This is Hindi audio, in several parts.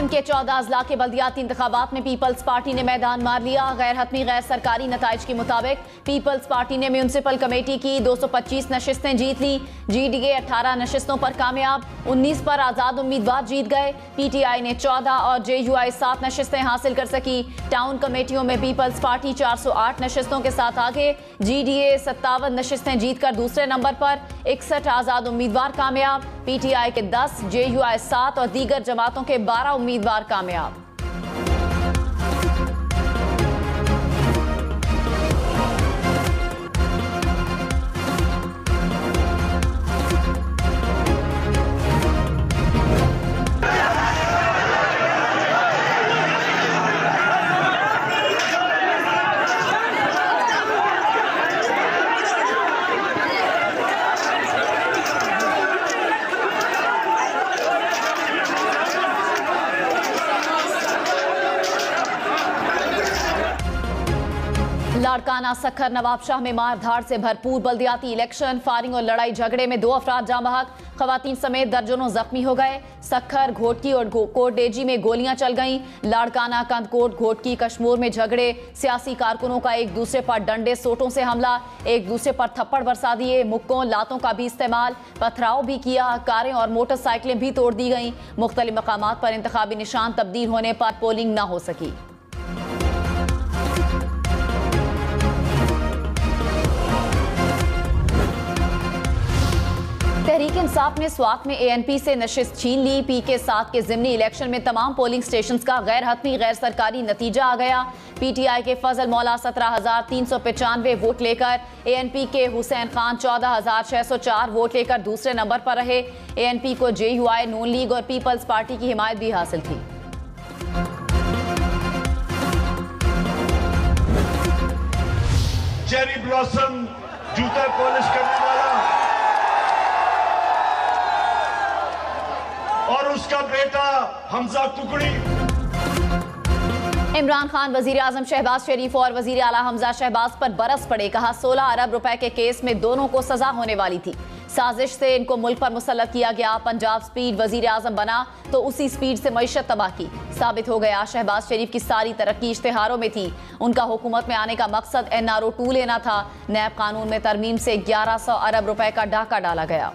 के 14 अजला के बल्दियाती इंतखाबात में पीपल्स पार्टी ने मैदान मार लिया। गैर हतमी गैर सरकारी नताइज के मुताबिक पीपल्स पार्टी ने म्यूनसिपल कमेटी की 225 नशिस्तें जीत ली। GDA 18 नशिस्तों पर कामयाब, 19 पर आज़ाद उम्मीदवार जीत गए। PTI ने 14 और JUI 7 नशिस्तें हासिल कर सकी। टाउन कमेटियों में पीपल्स पार्टी 408 नशिस्तों के साथ आगे। GDA 57 नशिस्तें जीतकर दूसरे नंबर पर, 61 आज़ाद उम्मीदवार कामयाब। PTI के 10, JUI 7 और दीगर जमातों के 12 उम्मीदवार कामयाब। लाड़काना सखर नवाबशाह में मारधाड़ से भरपूर बल्दियाती इलेक्शन। फायरिंग और लड़ाई झगड़े में 2 अफराद जाँ बहक, खवातीन समेत दर्जनों जख्मी हो गए। सखर, घोटकी और कोटडेजी में गोलियां चल गईं। लाड़काना, कंदकोट, घोटकी, कश्मोर में झगड़े। सियासी कारकुनों का एक दूसरे पर डंडे सोटों से हमला, एक दूसरे पर थप्पड़ बरसा दिए। मुक्कों लातों का भी इस्तेमाल, पथराव भी किया। कारें और मोटरसाइकिलें भी तोड़ दी गईं। मुख्तलिफ मकामात पर इंतखाबी निशान तब्दील होने पर पोलिंग न हो सकी। तहरीक इंसाफ ने स्वात में ANP से नशिस्त छीन ली। PK-7 के ज़िमनी इलेक्शन में तमाम पोलिंग स्टेशंस का गैर हतमी गैर सरकारी नतीजा आ गया। PTI के फजल मौला 17,395 वोट लेकर, ANP के हुसैन खान 14,604 वोट लेकर दूसरे नंबर पर रहे। ANP को JUI, नून लीग और पीपल्स पार्टी की हिमायत भी हासिल थी। चेरी ब्लॉसम जूता पॉलिश करने वाला और उसका बेटा हमजा कुकड़ी। इमरान खान वजीर आजम शहबाज शरीफ और वजीर आला हमजा शहबाज पर बरस पड़े। कहा 16 अरब रुपए के केस में दोनों को सजा होने वाली थी। साजिश से इनको मुल्क पर मुसल्लत किया गया। पंजाब स्पीड वजीर आजम बना तो उसी स्पीड से मईशत तबाह की। साबित हो गया शहबाज शरीफ की सारी तरक्की इश्तिहारों में थी। उनका हुकूमत में आने का मकसद NRO 2 लेना था। नैब कानून में तरमीम से 1100 अरब रुपए का डाका डाला गया।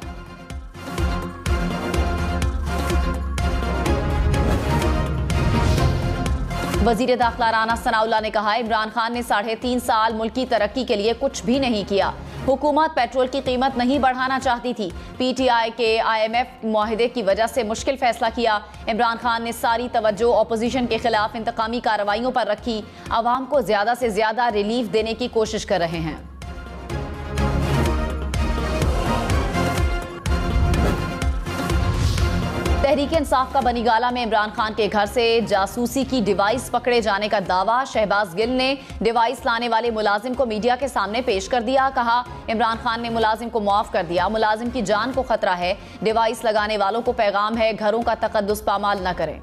वजीर दाखिला राना सनाउल्लाह ने कहा इमरान खान ने 3.5 साल मुल्क की तरक्की के लिए कुछ भी नहीं किया। हुकूमत पेट्रोल की कीमत नहीं बढ़ाना चाहती थी। PTI के IMF मुआहिदे की वजह से मुश्किल फैसला किया। इमरान खान ने सारी तवज्जो अपोजिशन के खिलाफ इंतकामी कार्रवाइयों पर रखी। आवाम को ज्यादा से ज्यादा रिलीफ देने की कोशिश कर रहे हैं। तहरीक इंसाफ का बनीगाला में इमरान खान के घर से जासूसी की डिवाइस पकड़े जाने का दावा। शहबाज गिल ने डिवाइस लाने वाले मुलाजिम को मीडिया के सामने पेश कर दिया। कहा इमरान खान ने मुलाजिम को मुआफ कर दिया। मुलाजिम की जान को खतरा है। डिवाइस लगाने वालों को पैगाम है, घरों का तकद्दुस पामाल न करें।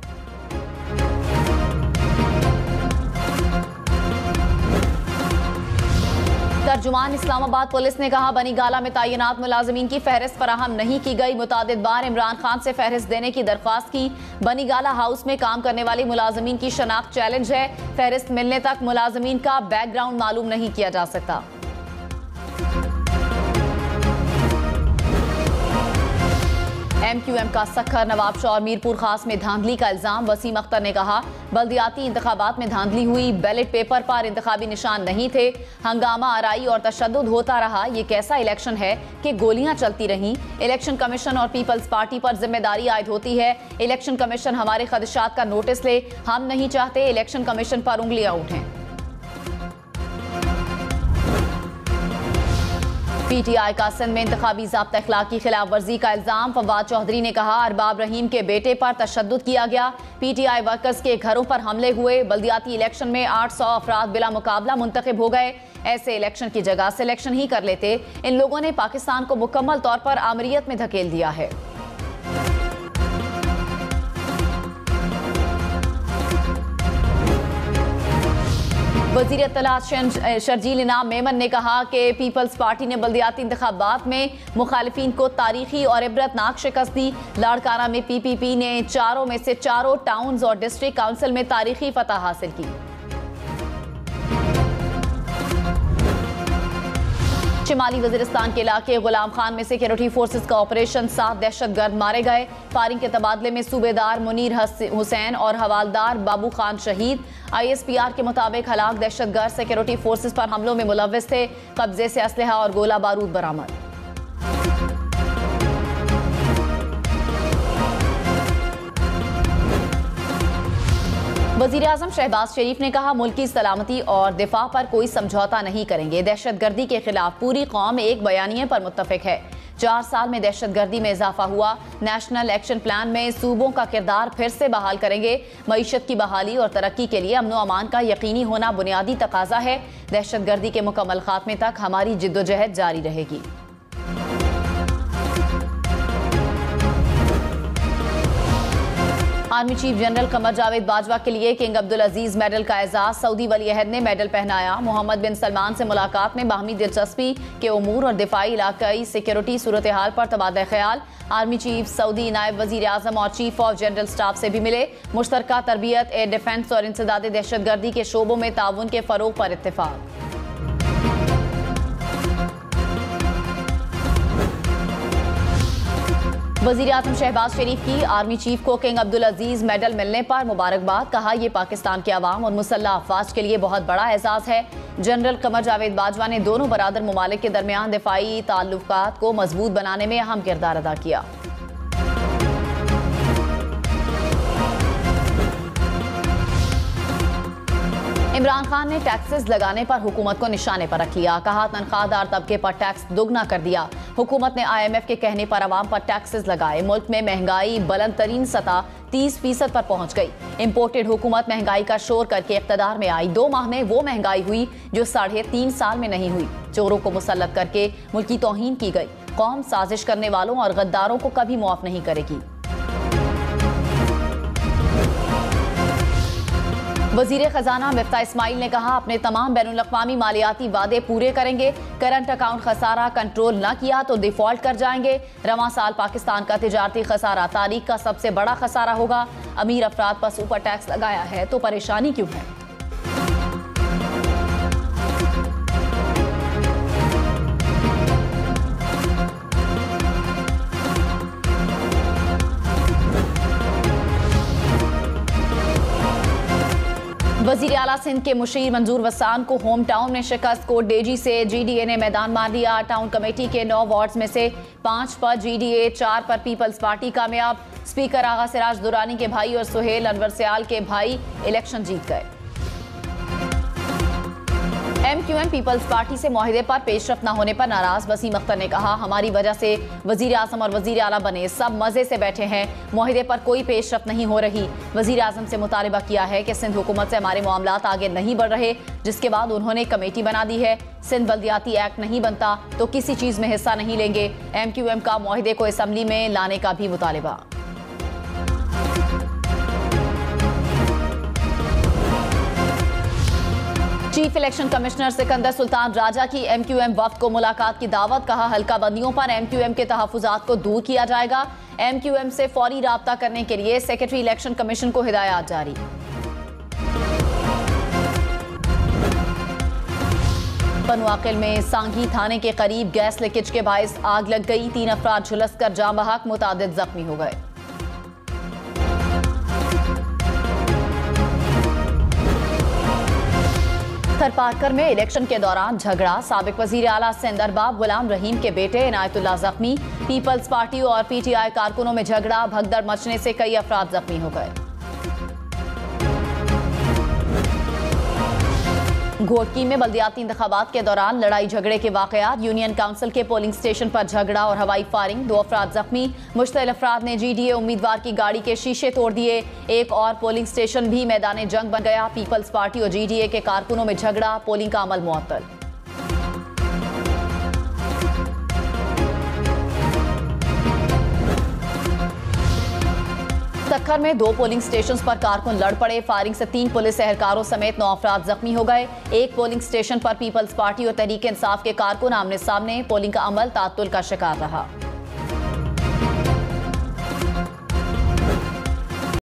तर्जुमान इस्लामाबाद पुलिस ने कहा बनीगाला में तैनात मुलाजमीन की फहरिस्त फराहम नहीं की गई। मुतादिद बार इमरान खान से फहरिस्त देने की दरख्वास्त की। बनीगाला हाउस में काम करने वाले मुलाजमीन की शनाख्त चैलेंज है। फहरिस्त मिलने तक मुलाजमीन का बैकग्राउंड मालूम नहीं किया जा सकता। MQM का सखर, नवाबशाह और मीरपुर खास में धांधली का इल्जाम। वसीम अख्तर ने कहा बल्दियाती इंतखाबात में धांधली हुई। बैलेट पेपर पर इंतखाबी निशान नहीं थे। हंगामा, आराई और तशद्दुद होता रहा। ये कैसा इलेक्शन है कि गोलियां चलती रहीं। इलेक्शन कमीशन और पीपल्स पार्टी पर जिम्मेदारी आयद होती है। इलेक्शन कमीशन हमारे खदशात का नोटिस ले। हम नहीं चाहते इलेक्शन कमीशन पर उंगलियां उठें। PTI का सिंध में इंतखाबी ज़ाब्ता अखलाक की खिलाफ वर्जी का इल्जाम। फवाद चौधरी ने कहा अरबाब रहीम के बेटे पर तशद्दुद किया गया। PTI वर्कर्स के घरों पर हमले हुए। बल्दियाती इलेक्शन में 800 अफराद बिला मुकाबला मुंतखब हो गए। ऐसे इलेक्शन की जगह सिलेक्शन ही कर लेते। इन लोगों ने पाकिस्तान को मुकम्मल तौर पर आमरीयत में धकेल दिया है। वज़ीर इत्तलात शर्जील इनाम मेमन ने कहा कि पीपल्स पार्टी ने बल्दियाती इंतखाबात में मुखालिफिन को तारीखी और इबरतनाक शिकस्त दी। लाड़काना में PPP ने 4 में से 4 टाउन्स और डिस्ट्रिक्ट काउंसिल में तारीखी फतह हासिल की। शिमाली वजीरिस्तान के इलाके गुलाम खान में सिक्योरिटी फोर्सेस का ऑपरेशन, 7 दहशतगर्द मारे गए। फायरिंग के तबादले में सूबेदार मुनीर हुसैन और हवालदार बाबू खान शहीद। ISPR के मुताबिक हलाक दहशतगर्द सिक्योरिटी फोर्सेस पर हमलों में मुलव्विस थे। कब्जे से असलहा और गोला बारूद बरामद। वज़ीर आज़म शहबाज शरीफ ने कहा, मुल्क की सलामती और दिफा पर कोई समझौता नहीं करेंगे। दहशतगर्दी के खिलाफ पूरी कौम एक बयानिए पर मुत्तफिक है। 4 साल में दहशतगर्दी में इजाफा हुआ। नेशनल एक्शन प्लान में सूबों का किरदार फिर से बहाल करेंगे। मईशत की बहाली और तरक्की के लिए अमन व अमान का यकीनी होना बुनियादी तकाजा है। दहशतगर्दी के मुकम्मल खात्मे तक हमारी जिद्दोजहद जारी रहेगी। Army chief general Qamar Javed Bajwa के लिए किंग अब्दुल अजीज मेडल का एजाज। सऊदी वली अहद ने मेडल पहनाया। मोहम्मद बिन सलमान से मुलाकात में बाहमी दिलचस्पी के उमूर और दिफाई इलाकाई सिक्योरिटी सूरत हाल पर तबादला ख्याल। आर्मी चीफ सऊदी नायब वजीर आजम और चीफ ऑफ जनरल स्टाफ से भी मिले। मुश्तरका तरबियत, एयर डिफेंस और इंसदाद दहशतगर्दी के शोबों में ताउन के फरोग पर इत्तेफाक। वज़ीर आज़म शहबाज शरीफ की आर्मी चीफ को किंग अब्दुल अजीज मेडल मिलने पर मुबारकबाद। कहा, यह पाकिस्तान के अवाम और मुसल्लह अफवाज के लिए बहुत बड़ा एजाज है। जनरल कमर जावेद बाजवा ने दोनों बरादर ममालिक के दरमियान दिफाई ताल्लुकात को मजबूत बनाने में अहम किरदार अदा किया। इमरान खान ने टैक्सेस लगाने पर हुकूमत को निशाने पर रख लिया। कहा, तनख्वाहदार तबके पर टैक्स दोगुना कर दिया। हुकूमत ने IMF के कहने पर आवाम पर टैक्सेस लगाए। मुल्क में महंगाई बुलंद तरीन सतह 30% पर पहुंच गई। इम्पोर्टेड हुकूमत महंगाई का शोर करके इख्तदार में आई। 2 माह में वो महंगाई हुई जो 3.5 साल में नहीं हुई। चोरों को मुसल्लत करके मुल्क की तौहीन की गई। कौम साजिश करने वालों और गद्दारों को कभी मुआफ नहीं करेगी। वजीर खजाना मिफ्ता इस्माइल ने कहा, अपने तमाम बैनुल-अक़वामी मालियाती वादे पूरे करेंगे। करंट अकाउंट खसारा कंट्रोल न किया तो डिफॉल्ट कर जाएंगे। रवां साल पाकिस्तान का तिजारती खसारा तारीख का सबसे बड़ा खसारा होगा। अमीर अफराद पर सुपर टैक्स लगाया है तो परेशानी क्यों है। वजीर आला सिंध के मुशीर मंजूर वसान को होम टाउन में शिकस्त। कोट डेजी से GDA ने मैदान मार लिया। टाउन कमेटी के 9 वार्ड्स में से 5 पर GDA, 4 पर पीपल्स पार्टी कामयाब। स्पीकर आगा सिराज दुरानी के भाई और सुहेल अनवर सयाल के भाई इलेक्शन जीत गए। MQM पीपल्स पार्टी से मुआहिदे पर पेशरफ न होने पर नाराज। वसीम अख्तर ने कहा, हमारी वजह से वजीर आजम और वजीर आला बने, सब मजे से बैठे हैं। मुआहिदे पर कोई पेशरफ नहीं हो रही। वजीर आजम से मुतालबा किया है कि सिंध हुकूमत से हमारे मामलात आगे नहीं बढ़ रहे, जिसके बाद उन्होंने कमेटी बना दी है। सिंध बल्दियाती एक्ट नहीं बनता तो किसी चीज में हिस्सा नहीं लेंगे। MQM का मुआहिदे को असम्बली में लाने का भी मुतालबा। Chief election commissioner Sikandar Sultan Raja की MQM वफ्द को मुलाकात की दावत। कहा, हल्का बंदियों पर MQM के तहफुजात को दूर किया जाएगा। MQM से फौरी राब्ता करने के लिए सेक्रेटरी इलेक्शन कमीशन को हिदायत जारी। पनुआकिल में सांगी थाने के करीब गैस लीकेज के बायस आग लग गई। 3 अफराद झुलसकर जाँ बहक, मुतादिद जख्मी हो गए। थरपारकर में इलेक्शन के दौरान झगड़ा। साबिक वजीर आला सिंध अरबाब गुलाम रहीम के बेटे इनायतुल्लाह जख्मी। पीपल्स पार्टी और PTI कारकुनों में झगड़ा। भगदड़ मचने से कई अफराद जख्मी हो गए। घोटकी में बल्दियाती इंतखाबात के दौरान लड़ाई झगड़े के वाकयात। यूनियन काउंसिल के पोलिंग स्टेशन पर झगड़ा और हवाई फायरिंग। 2 अफराद जख्मी। मुश्तइल अफराद ने GDA उम्मीदवार की गाड़ी के शीशे तोड़ दिए। एक और पोलिंग स्टेशन भी मैदान जंग बन गया। पीपल्स पार्टी और GDA के कारकुनों में झगड़ा। पोलिंग का अमल मुअत्तल। खट्टर में 2 पोलिंग स्टेशंस पर कारकुन लड़ पड़े। फायरिंग से 3 पुलिस एहलकारों समेत 9 अफराद जख्मी हो गए। एक पोलिंग स्टेशन पर पीपल्स पार्टी और तहरीक इंसाफ के कारकुन आमने सामने। पोलिंग का अमल तात्तुल का शिकार रहा।